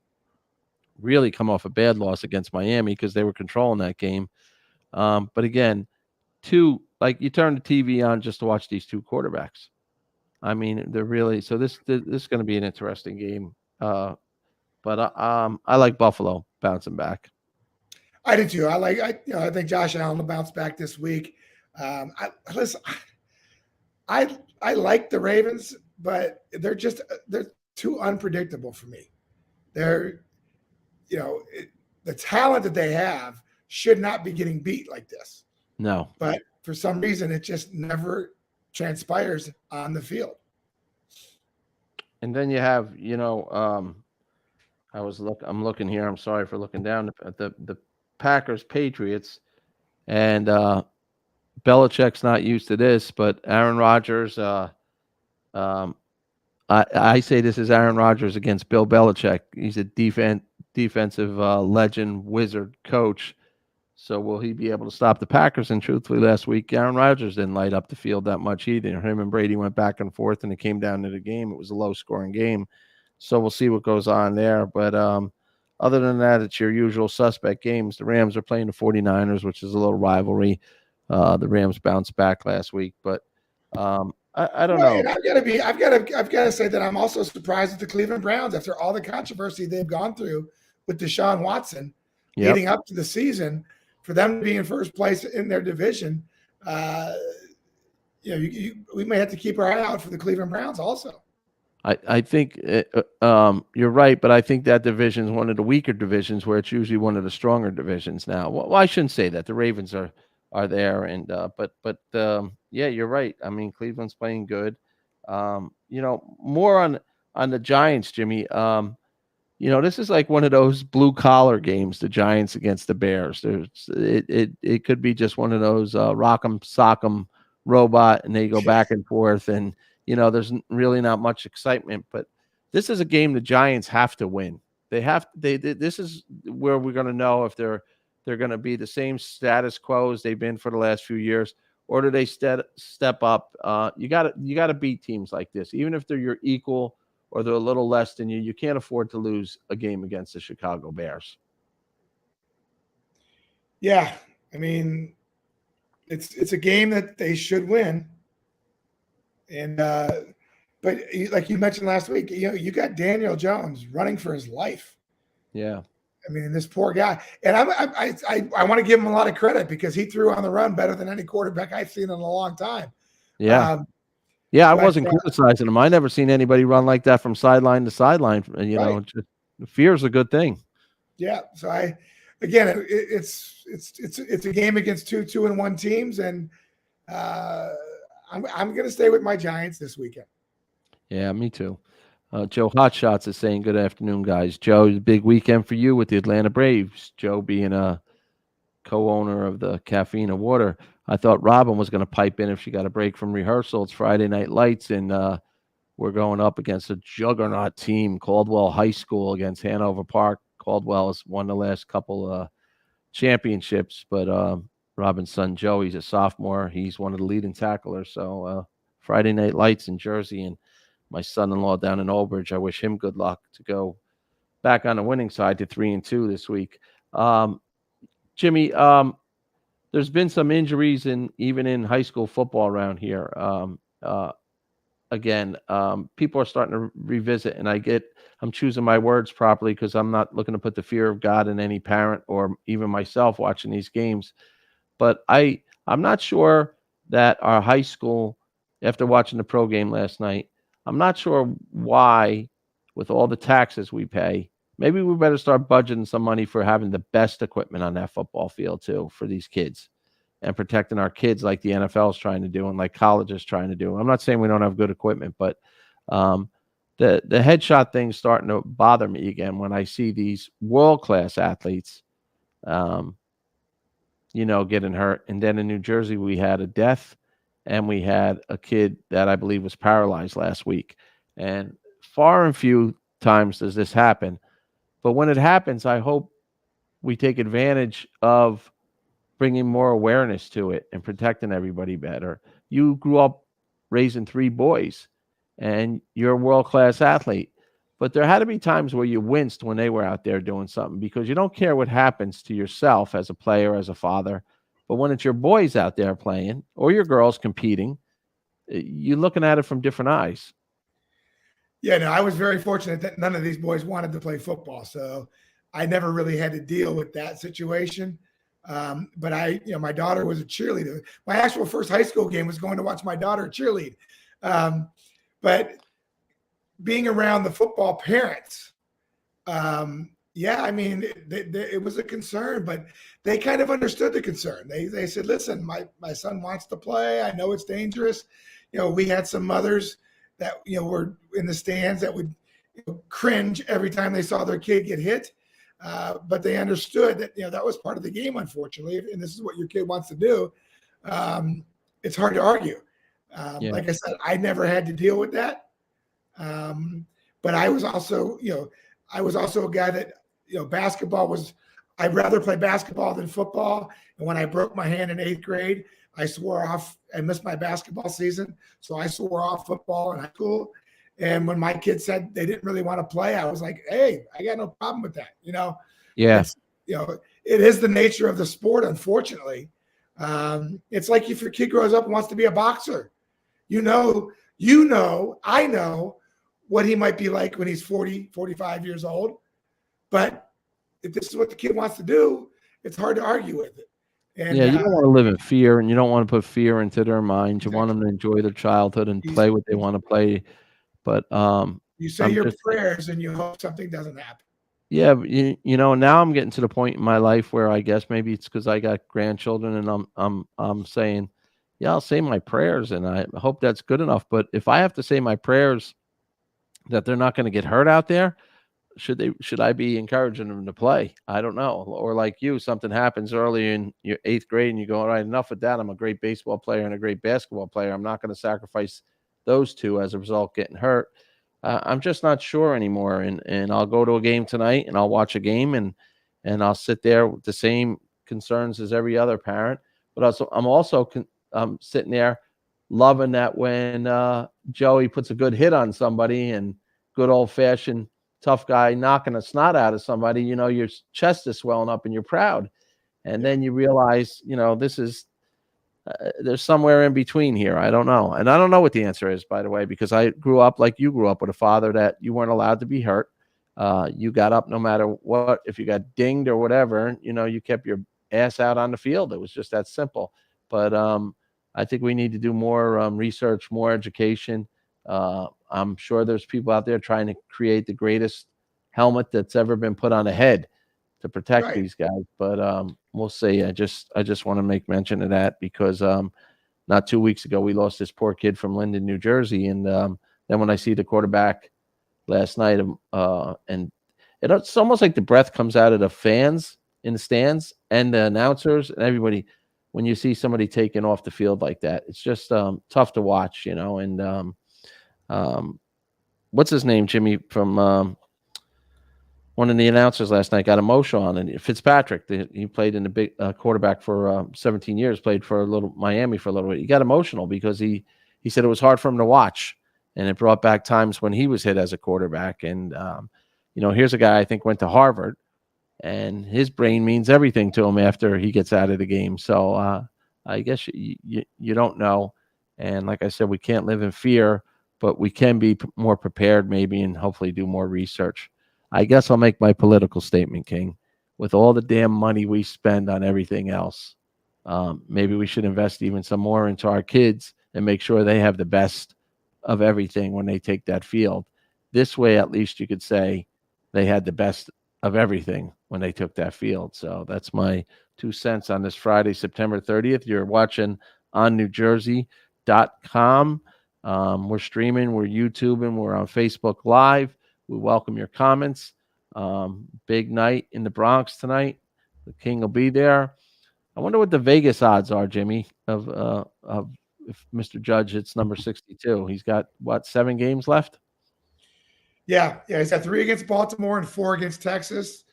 really come off a bad loss against Miami because they were controlling that game. But again, you turn the TV on just to watch these two quarterbacks. I mean, they're really so. This is going to be an interesting game. But I like Buffalo bouncing back. I do too. I think Josh Allen will bounce back this week. I like the Ravens, but they're too unpredictable for me. They're, the talent that they have should not be getting beat like this. No. But for some reason, it just never transpires on the field. And then you have, I'm looking here. I'm sorry for looking down at the Packers Patriots, and Belichick's not used to this, but Aaron Rodgers. I say this is Aaron Rodgers against Bill Belichick. He's a defensive legend, wizard, coach. So will he be able to stop the Packers? And truthfully, last week Aaron Rodgers didn't light up the field that much either. Him and Brady went back and forth, and it came down to the game. It was a low-scoring game. So we'll see what goes on there. But other than that, it's your usual suspect games. The Rams are playing the 49ers, which is a little rivalry. The Rams bounced back last week, but I don't know. I've got to say that I'm also surprised at the Cleveland Browns after all the controversy they've gone through with Deshaun Watson leading up to the season. For them to be in first place in their division, we may have to keep our eye out for the Cleveland Browns also. I think you're right, but I think that division is one of the weaker divisions where it's usually one of the stronger divisions now. Well, I shouldn't say that. The Ravens are are there. And yeah, you're right. I mean, Cleveland's playing good. More on the Giants, Jimmy. This is like one of those blue collar games, the Giants against the Bears. It could be just one of those rock'em sock'em robot, and they go back and forth, and there's really not much excitement. But this is a game the Giants have to win. This is where we're going to know if they're going to be the same status quo as they've been for the last few years, or do they step up? You got to beat teams like this, even if they're your equal or they're a little less than you. You can't afford to lose a game against the Chicago Bears. Yeah, I mean, it's a game that they should win, and but like you mentioned last week, you got Daniel Jones running for his life. Yeah, I mean, this poor guy, and I want to give him a lot of credit because he threw on the run better than any quarterback I've seen in a long time. Yeah. I wasn't criticizing him. I never seen anybody run like that from sideline to sideline. Right. Fear is a good thing. Yeah. So it's a game against 2-1 teams, and I'm going to stay with my Giants this weekend. Yeah, me too. Joe Hotshots is saying, good afternoon, guys. Joe, it's a big weekend for you with the Atlanta Braves. Joe being a co-owner of the Caffeine of Water. I thought Robin was going to pipe in if she got a break from rehearsal. It's Friday Night Lights, and we're going up against a juggernaut team, Caldwell High School, against Hanover Park. Caldwell has won the last couple championships, but Robin's son Joey's a sophomore. He's one of the leading tacklers. So Friday Night Lights in Jersey, and my son-in-law down in Oldbridge. I wish him good luck to go back on the winning side to 3-2 this week. Jimmy, there's been some injuries even in high school football around here. Again, people are starting to revisit, and I'm choosing my words properly because I'm not looking to put the fear of God in any parent or even myself watching these games. But I'm not sure that our high school, after watching the pro game last night, I'm not sure why, with all the taxes we pay, maybe we better start budgeting some money for having the best equipment on that football field too for these kids, and protecting our kids like the NFL is trying to do and like college is trying to do. I'm not saying we don't have good equipment, but the headshot thing's starting to bother me again when I see these world-class athletes, getting hurt. And then in New Jersey, we had a death, and we had a kid that I believe was paralyzed last week. And far and few times does this happen. But when it happens, I hope we take advantage of bringing more awareness to it and protecting everybody better. You grew up raising 3 boys, and you're a world-class athlete. But there had to be times where you winced when they were out there doing something, because you don't care what happens to yourself as a player, as a father. But when it's your boys out there playing or your girls competing, you're looking at it from different eyes. Yeah, no, I was very fortunate that none of these boys wanted to play football. So I never really had to deal with that situation. But my daughter was a cheerleader. My actual first high school game was going to watch my daughter cheerlead. But being around the football parents, it was a concern, but they kind of understood the concern. They said, listen, my son wants to play. I know it's dangerous. We had some mothers that, were in the stands that would cringe every time they saw their kid get hit. But they understood that, that was part of the game, unfortunately. And this is what your kid wants to do. It's hard to argue. Like I said, I never had to deal with that. But I was also a guy that, I'd rather play basketball than football. And when I broke my hand in 8th grade, I swore off. I missed my basketball season. So I swore off football in high school. And when my kids said they didn't really want to play, I was like, hey, I got no problem with that. Yeah. It is the nature of the sport, unfortunately. It's like if your kid grows up and wants to be a boxer, I know what he might be like when he's 40, 45 years old. But if this is what the kid wants to do, it's hard to argue with it. And, you don't want to live in fear, and you don't want to put fear into their minds. You want them to enjoy their childhood and play what they want to play. But you say your prayers and you hope something doesn't happen. Yeah, but now I'm getting to the point in my life where I guess maybe it's because I got grandchildren, and I'm saying, yeah, I'll say my prayers, and I hope that's good enough. But if I have to say my prayers that they're not going to get hurt out there, should I be encouraging them to play? I don't know. Or like you, something happens early in your eighth grade, and you go, all right, enough with that. I'm a great baseball player and a great basketball player. I'm not going to sacrifice those two as a result getting hurt. I'm just not sure anymore. And I'll go to a game tonight, and I'll watch a game, and I'll sit there with the same concerns as every other parent. But I'm also sitting there loving that when Joey puts a good hit on somebody, and good old fashioned tough guy knocking a snot out of somebody, your chest is swelling up and you're proud. And then you realize, this is, there's somewhere in between here. I don't know. And I don't know what the answer is, by the way, because I grew up like you grew up with a father that you weren't allowed to be hurt. You got up no matter what. If you got dinged or whatever, you kept your ass out on the field. It was just that simple. But I think we need to do more research, more education. I'm sure there's people out there trying to create the greatest helmet that's ever been put on a head to protect these guys. But we'll see. I just want to make mention of that because not 2 weeks ago we lost this poor kid from Linden, New Jersey, and then when I see the quarterback last night, and it's almost like the breath comes out of the fans in the stands and the announcers and everybody when you see somebody taken off the field like that. It's just tough to watch, and what's his name, Jimmy, from one of the announcers last night got emotional on it. Fitzpatrick, he played in the big quarterback for 17 years, played for Miami for a little bit. He got emotional because he said it was hard for him to watch, and it brought back times when he was hit as a quarterback. And here's a guy I think went to Harvard, and his brain means everything to him after he gets out of the game. So I guess you don't know. And like I said, we can't live in fear, but we can be more prepared maybe and hopefully do more research. I guess I'll make my political statement, King. With all the damn money we spend on everything else, maybe we should invest even some more into our kids and make sure they have the best of everything when they take that field. This way, at least you could say they had the best of everything when they took that field. So that's my 2 cents on this Friday, September 30th. You're watching on NewJersey.com. We're streaming, we're YouTubing, we're on Facebook Live. We welcome your comments. Big night in the Bronx tonight. The King will be there. I wonder what the Vegas odds are, Jimmy, of if Mr. Judge hits number 62. He's got, 7 games left? Yeah. He's got 3 against Baltimore and 4 against Texas.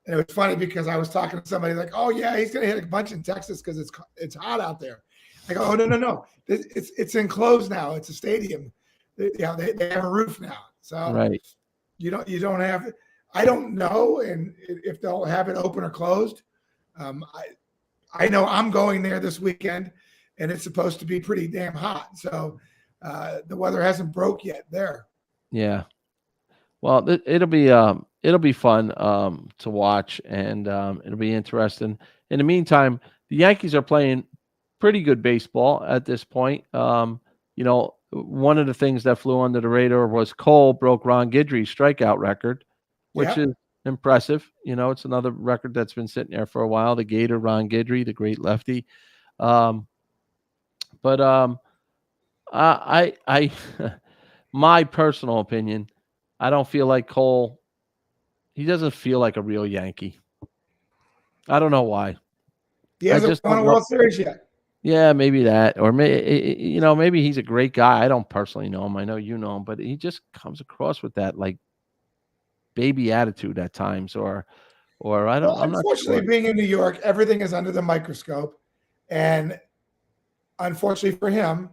And it was funny because I was talking to somebody like, oh, yeah, he's going to hit a bunch in Texas because it's hot out there. I go, oh, no. It's enclosed now. It's a stadium. They have a roof now. So right. You don't have it. I don't know, and if they'll have it open or closed. I know I'm going there this weekend, and it's supposed to be pretty damn hot. So the weather hasn't broke yet there. Yeah. Well, it'll be fun to watch, and it'll be interesting. In the meantime, the Yankees are playing pretty good baseball at this point. One of the things that flew under the radar was Cole broke Ron Guidry's strikeout record, which is impressive. It's another record that's been sitting there for a while. The Gator, Ron Guidry, the great lefty. I my personal opinion, I don't feel like Cole. He doesn't feel like a real Yankee. I don't know why. He hasn't won a World Series yet. Yeah, maybe that, or maybe he's a great guy. I don't personally know him. I know you know him, but he just comes across with that like baby attitude at times, or I don't. Well, unfortunately, being in New York, everything is under the microscope, and unfortunately for him,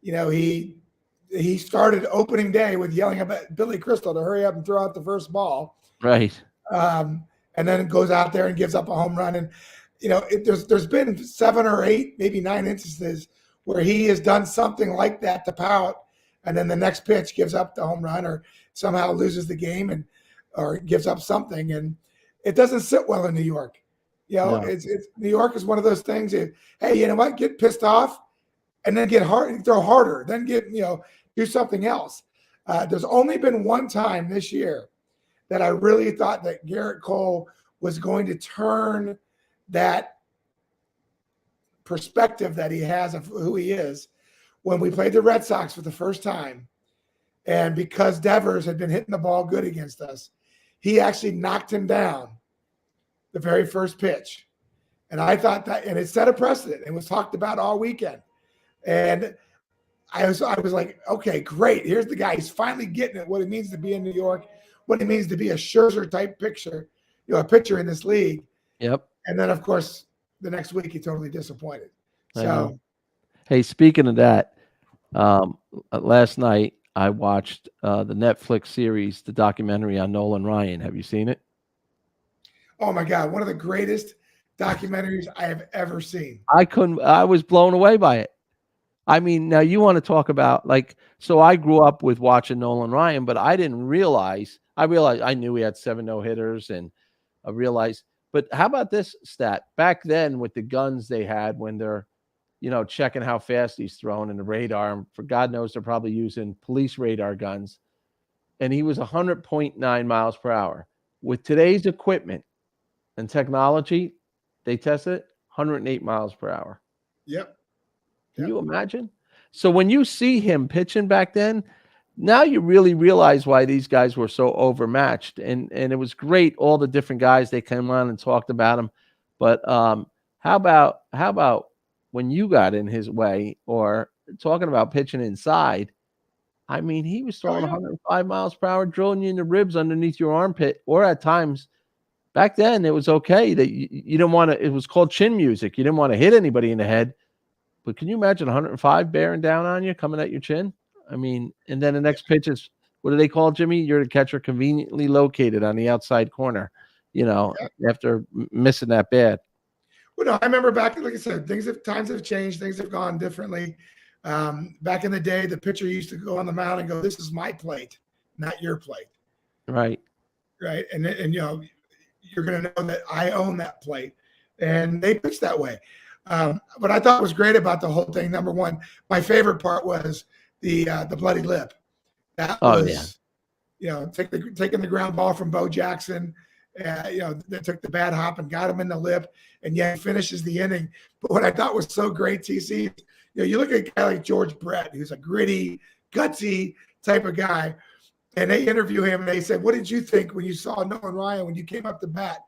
he started opening day with yelling at Billy Crystal to hurry up and throw out the first ball. Right. And then goes out there and gives up a home run and. There's been 7 or 8, maybe 9 instances where he has done something like that to Pout, and then the next pitch gives up the home run or somehow loses the game or gives up something, and it doesn't sit well in New York. No. It's New York is one of those things. Hey, you know what? Get pissed off, and then get hard, throw harder, then do something else. There's only been one time this year that I really thought that Garrett Cole was going to turn that perspective that he has of who he is when we played the Red Sox for the first time. And because Devers had been hitting the ball good against us, he actually knocked him down the very first pitch. And I thought that, and it set a precedent. It was talked about all weekend. And I was like, okay, great. Here's the guy. He's finally getting it, what it means to be in New York, what it means to be a Scherzer type pitcher, a pitcher in this league. Yep. And then, of course, the next week he totally disappointed. So, hey, speaking of that, last night I watched the Netflix series, the documentary on Nolan Ryan. Have you seen it? Oh my God, one of the greatest documentaries I have ever seen. I was blown away by it. I mean, now you want to talk about so I grew up with watching Nolan Ryan, but I didn't realize, I knew he had 7 no-hitters and I realized, but how about this stat? Back then with the guns they had when they're, checking how fast he's throwing in the radar, and for God knows they're probably using police radar guns, and he was 100.9 miles per hour. With today's equipment and technology, they tested it 108 miles per hour. Yep. Can you imagine? So when you see him pitching back then, now you really realize why these guys were so overmatched. And it was great, all the different guys, they came on and talked about him. But how about when you got in his way, or talking about pitching inside? I mean, he was throwing 105 miles per hour, drilling you in the ribs underneath your armpit, or at times back then it was okay that you didn't want to, it was called chin music. You didn't want to hit anybody in the head. But can you imagine 105 bearing down on you, coming at your chin? I mean, and then the next pitch is, what do they call, Jimmy? You're the catcher conveniently located on the outside corner, after missing that bad. Well, no, I remember back, like I said, times have changed. Things have gone differently. Back in the day, the pitcher used to go on the mound and go, "This is my plate, not your plate." Right. Right. And you're going to know that I own that plate. And they pitched that way. What I thought was great about the whole thing, number one, my favorite part was the bloody lip. That was, taking the ground ball from Bo Jackson, that took the bad hop and got him in the lip, and yet finishes the inning. But what I thought was so great, TC, you look at a guy like George Brett, who's a gritty, gutsy type of guy, and they interview him and they said, "What did you think when you saw Nolan Ryan, when you came up to bat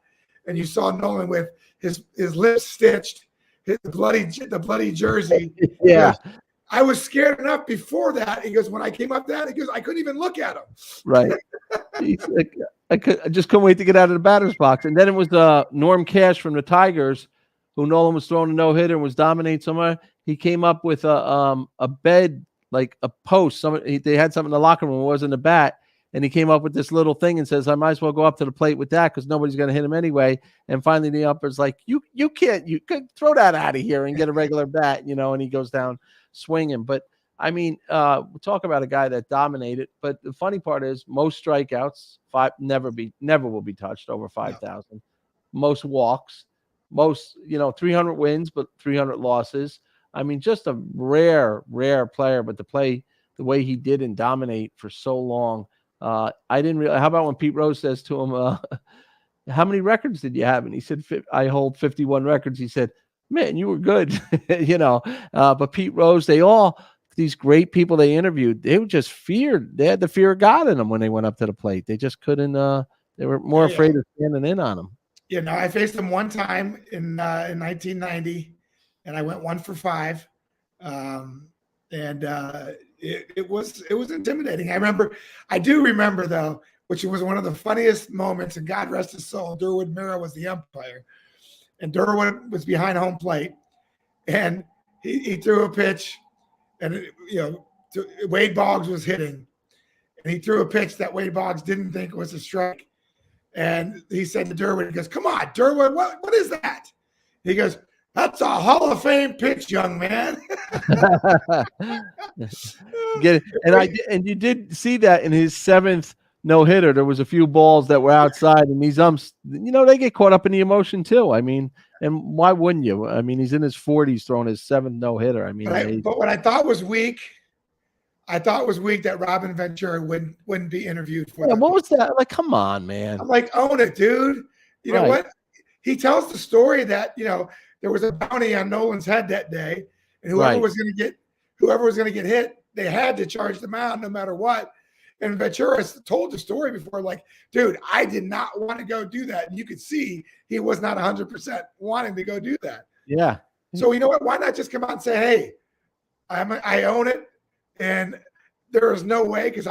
and you saw Nolan with his lips stitched, the bloody jersey?" Yeah. Goes, "I was scared enough before that." He goes, "When I came up that," he goes, "I couldn't even look at him." Right. He's like, I just couldn't wait to get out of the batter's box. And then it was Norm Cash from the Tigers, who Nolan was throwing a no-hitter and was dominating somewhere. He came up with a bed, like a post. They had something in the locker room. It wasn't a bat. And he came up with this little thing and says, "I might as well go up to the plate with that because nobody's going to hit him anyway." And finally the umpire's like, you could throw that out of here and get a regular bat, and he goes down swinging. But I mean, we'll talk about a guy that dominated. But the funny part is most strikeouts, never will be touched over 5,000. Most walks, most, 300 wins, but 300 losses. I mean, just a rare player, but to play the way he did and dominate for so long. I didn't realize. How about when Pete Rose says to him, "How many records did you have?" And he said, "I hold 51 records." He said, "Man, you were good." But Pete Rose, these great people they interviewed, they were just feared. They had the fear of God in them when they went up to the plate. They just couldn't. They were more afraid of standing in on him. I faced him one time in 1990, and I went 1 for 5. It was intimidating. I do remember though, which was one of the funniest moments, and God rest his soul, Durwood Mira was the umpire, and Durwood was behind home plate, and he threw a pitch, and Wade Boggs was hitting, and he threw a pitch that Wade Boggs didn't think was a strike, and he said to Durwood, he goes, "Come on, Durwood, what is that?" He goes, "That's a Hall of Fame pitch, young man." Get it? And you did see that in his 7th no-hitter. There was a few balls that were outside, and these umps, they get caught up in the emotion too. I mean, and why wouldn't you? I mean, he's in his 40s throwing his 7th no-hitter. I mean, but what I thought was weak, I thought it was weak that Robin Ventura wouldn't be interviewed for Yeah, that. what was that? Like, come on, man. I'm like, own it, dude. You know Right. what? He tells the story that, there was a bounty on Nolan's head that day, and whoever Right. was going to get hit, they had to charge them out no matter what. And Ventura told the story before, like, dude, I did not want to go do that. And you could see he was not 100% wanting to go do that. Yeah. So you know what? Why not just come out and say, hey, I own it, and there is no way, because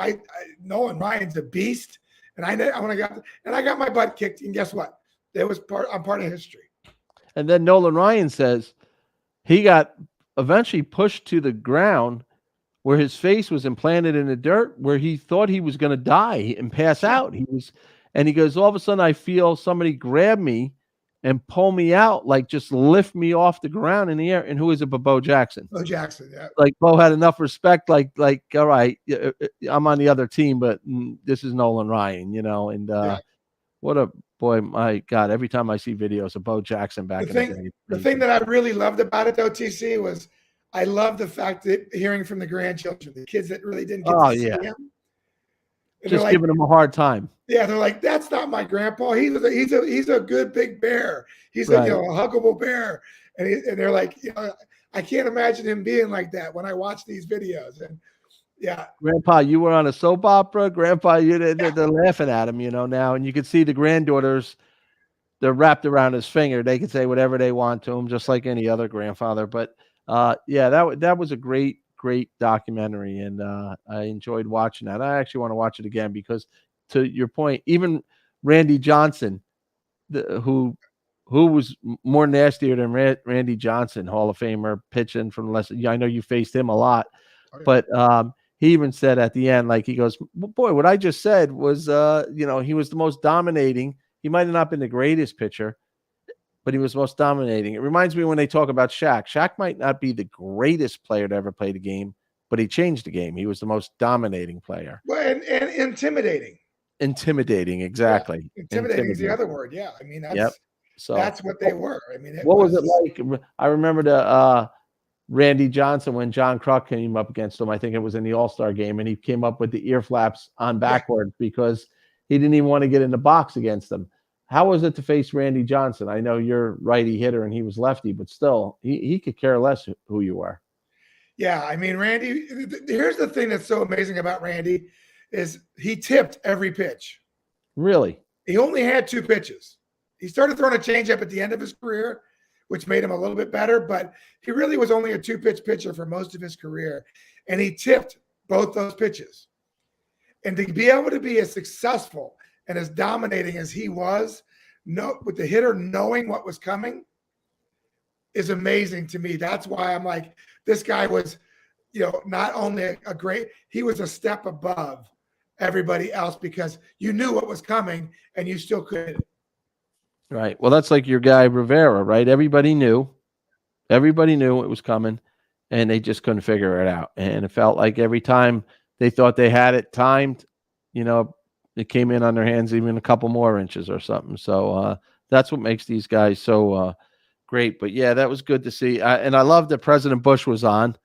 Nolan Ryan's a beast, and I got my butt kicked, and guess what? I'm part of history. And then Nolan Ryan says he got eventually pushed to the ground where his face was implanted in the dirt, where he thought he was going to die and pass out. He goes, all of a sudden I feel somebody grab me and pull me out, like just lift me off the ground in the air. And who is it but Bo Jackson? Bo Jackson, yeah. Like Bo had enough respect, like, all right, I'm on the other team, but this is Nolan Ryan, and what a boy, my God, every time I see videos of Bo Jackson back in the day. The thing that I really loved about it, though, TC, was I love the fact that hearing from the grandchildren, the kids that really didn't get to see him. And just giving him a hard time. Yeah, they're like, that's not my grandpa. He's a good big bear. He's Right. a huggable bear. And they're like, I can't imagine him being like that when I watch these videos. And yeah, Grandpa, you were on a soap opera. Grandpa, they're laughing at him, now, and you can see the granddaughters. They're wrapped around his finger. They can say whatever they want to him, just like any other grandfather. But that was a great documentary, and I enjoyed watching that. I actually want to watch it again because, to your point, even Randy Johnson, who was more nastier than Randy Johnson, Hall of Famer, pitching from less. I know you faced him a lot, but he even said at the end, like, he goes, boy, what I just said was, he was the most dominating. He might have not been the greatest pitcher, but he was the most dominating. It reminds me when they talk about Shaq. Shaq might not be the greatest player to ever play the game, but he changed the game. He was the most dominating player. Well, and intimidating. Intimidating, exactly. Yeah. Intimidating is the other word. Yeah, I mean, So that's what they were. I mean, what was it like? I remember the Randy Johnson when John Kruk came up against him. I think it was in the All-Star game, and he came up with the ear flaps on backwards because he didn't even want to get in the box against them. How was it to face Randy Johnson? I know you're righty hitter and he was lefty, but still, he could care less who you are. Yeah, I mean, Randy, here's the thing that's so amazing about Randy is he tipped every pitch. Really? He only had 2 pitches. He started throwing a changeup at the end of his career, which made him a little bit better, but he really was only a 2-pitch pitcher for most of his career, and he tipped both those pitches. And to be able to be as successful and as dominating as he was, with the hitter knowing what was coming, is amazing to me. That's why I'm like, this guy was, not only he was a step above everybody else because you knew what was coming and you still could. Right. Well, that's like your guy Rivera, right? Everybody knew it was coming, and they just couldn't figure it out. And it felt like every time they thought they had it timed, it came in on their hands even a couple more inches or something. So that's what makes these guys so great. But yeah, that was good to see. And I love that President Bush was on,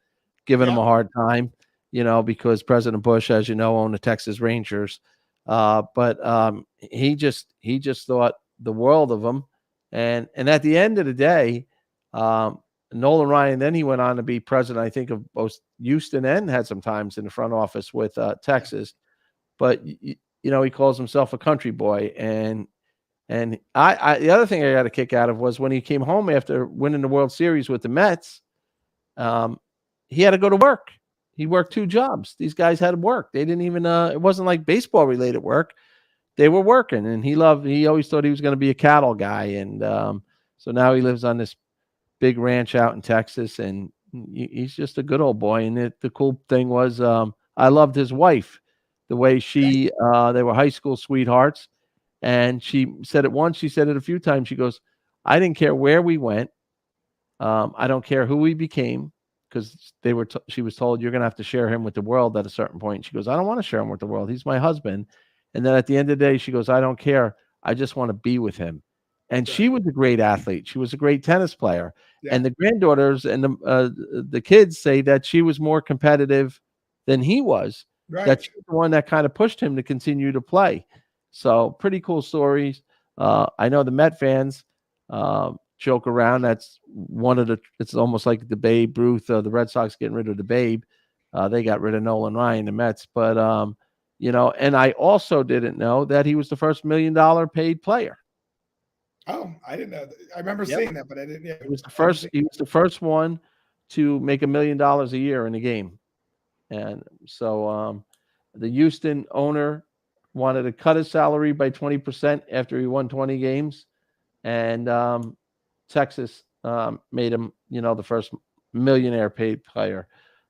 giving him a hard time, because President Bush, as you know, owned the Texas Rangers. But he just thought the world of him. And at the end of the day, Nolan Ryan, then he went on to be president, I think, of both Houston and had some times in the front office with Texas. But he calls himself a country boy. And I the other thing I got a kick out of was when he came home after winning the World Series with the Mets, he had to go to work. He worked 2 jobs. These guys had to work. They didn't even it wasn't like baseball related work. They were working, and he always thought he was going to be a cattle guy. And so now he lives on this big ranch out in Texas, and he's just a good old boy. And the cool thing was, I loved his wife, the way they were high school sweethearts. And she said it once, she said it a few times. She goes, I didn't care where we went. I don't care who we became, because she was told, you're going to have to share him with the world at a certain point. She goes, I don't want to share him with the world. He's my husband. And then at the end of the day, she goes, I don't care. I just want to be with him. And she was a great athlete. She was a great tennis player. Yeah. And the granddaughters and the kids say that she was more competitive than he was. Right. That's the one that kind of pushed him to continue to play. So pretty cool stories. I know the Met fans joke around. That's it's almost like the Babe Ruth, the Red Sox getting rid of the Babe. They got rid of Nolan Ryan, the Mets. But, and I also didn't know that he was the first $1 million paid player. Oh, I didn't know that. I remember seeing that, but I didn't. Yeah. He was the first one to make $1 million a year in a game. And so the Houston owner wanted to cut his salary by 20% after he won 20 games. And Texas made him, the first millionaire paid player.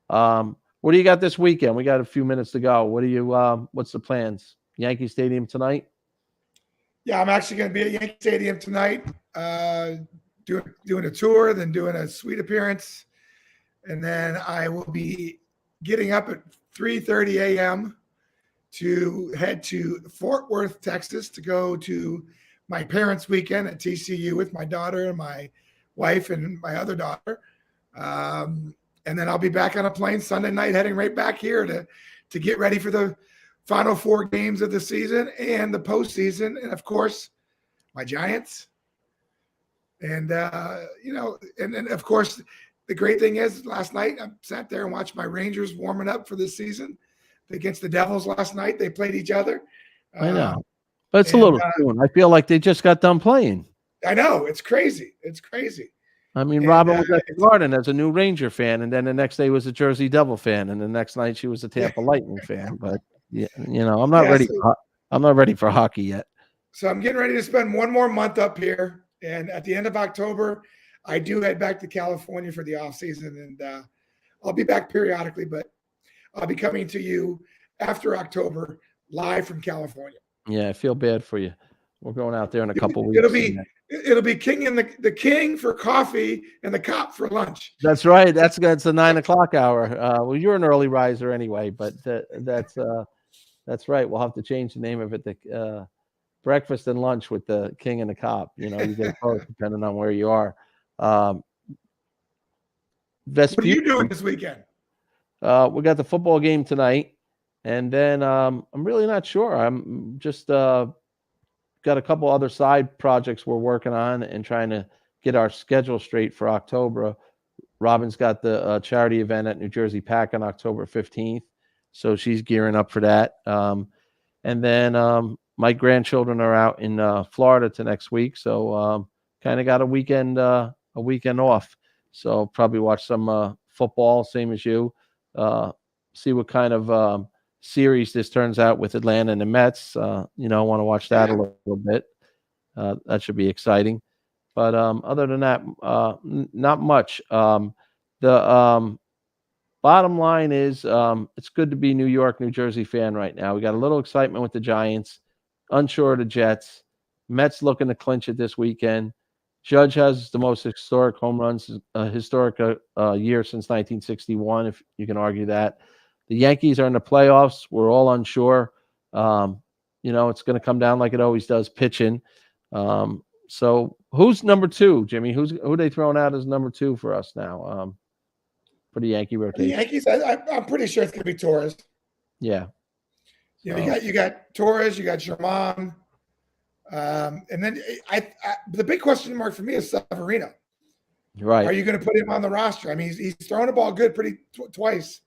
What do you got this weekend? We got a few minutes to go. What's the plans? Yankee Stadium tonight? Yeah, I'm actually going to be at Yankee Stadium tonight, doing a tour, then doing a suite appearance. And then I will be getting up at 3:30 a.m. to head to Fort Worth, Texas, to go to my parents' weekend at TCU with my daughter and my wife and my other daughter. And then I'll be back on a plane Sunday night, heading right back here to get ready for the final 4 games of the season and the postseason. And of course, my Giants. And, and of course, the great thing is last night I sat there and watched my Rangers warming up for this season against the Devils last night. They played each other. I know. But it's a little soon. I feel like they just got done playing. I know. It's crazy. It's crazy. I mean, Robin was at the Garden as a new Ranger fan, and then the next day was a Jersey Devil fan, and the next night she was a Tampa Lightning fan. But I'm not ready. I'm not ready for hockey yet. So I'm getting ready to spend one more month up here, and at the end of October, I do head back to California for the off season, and I'll be back periodically, but I'll be coming to you after October live from California. Yeah, I feel bad for you. We're going out there in a couple weeks. It'll be King and the King for coffee and the Cop for lunch. That's right. That's the 9:00 hour. Well, you're an early riser anyway, but that's right. We'll have to change the name of it to breakfast and lunch with the King and the Cop. You get both depending on where you are. What are you doing this weekend? We got the football game tonight, and then I'm really not sure. I'm just got a couple other side projects we're working on and trying to get our schedule straight for October. Robin's got the charity event at New Jersey Pack on October 15th, so she's gearing up for that. And then my grandchildren are out in Florida to next week, so kind of got a weekend off. So probably watch some football, same as you. See what kind of series this turns out with Atlanta and the Mets. I want to watch that a little bit. That should be exciting. But other than that, not much. The bottom line is it's good to be New York, New Jersey fan right now. We got a little excitement with the Giants, unsure of the Jets. Mets looking to clinch it this weekend. Judge has the most historic home runs, historic year since 1961, if you can argue that. The Yankees are in the playoffs. We're all unsure. It's going to come down like it always does, pitching. So who's number 2, Jimmy? Who they throwing out as number 2 for us now for the Yankee rotation? The Yankees, I'm pretty sure it's going to be Torres. Yeah. You got Torres, you got Germán. And then the big question mark for me is Severino. Right. Are you going to put him on the roster? I mean, he's throwing the ball good twice.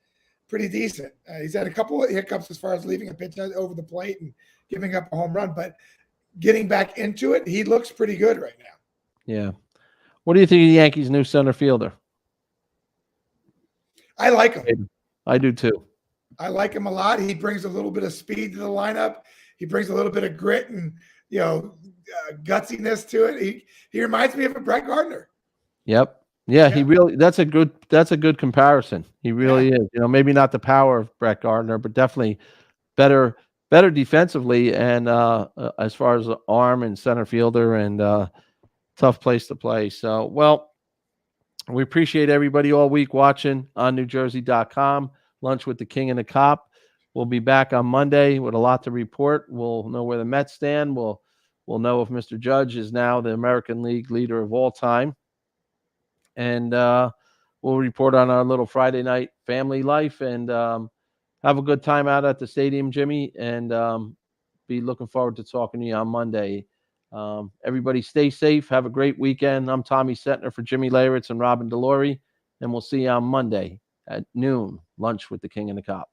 Pretty decent. He's had a couple of hiccups as far as leaving a pitch over the plate and giving up a home run, but getting back into it, he looks pretty good right now. Yeah. What do you think of the Yankees' new center fielder? I like him. I do too. I like him a lot. He brings a little bit of speed to the lineup. He brings a little bit of grit and gutsiness to it. He reminds me of a Brett Gardner. Yep. Yeah, he really. That's a good comparison. He really is. Maybe not the power of Brett Gardner, but definitely better defensively and as far as arm and center fielder and tough place to play. So, well, we appreciate everybody all week watching on NewJersey.com. Lunch with the King and the Cop. We'll be back on Monday with a lot to report. We'll know where the Mets stand. We'll know if Mr. Judge is now the American League leader of all time. And we'll report on our little Friday night family life and Have a good time out at the stadium, Jimmy, and be looking forward to talking to you on Monday. Everybody stay safe. Have a great weekend. I'm Tommy Setner for Jimmy Leyritz and Robin Delory, and we'll see you on Monday at noon, lunch with the King and the Cop.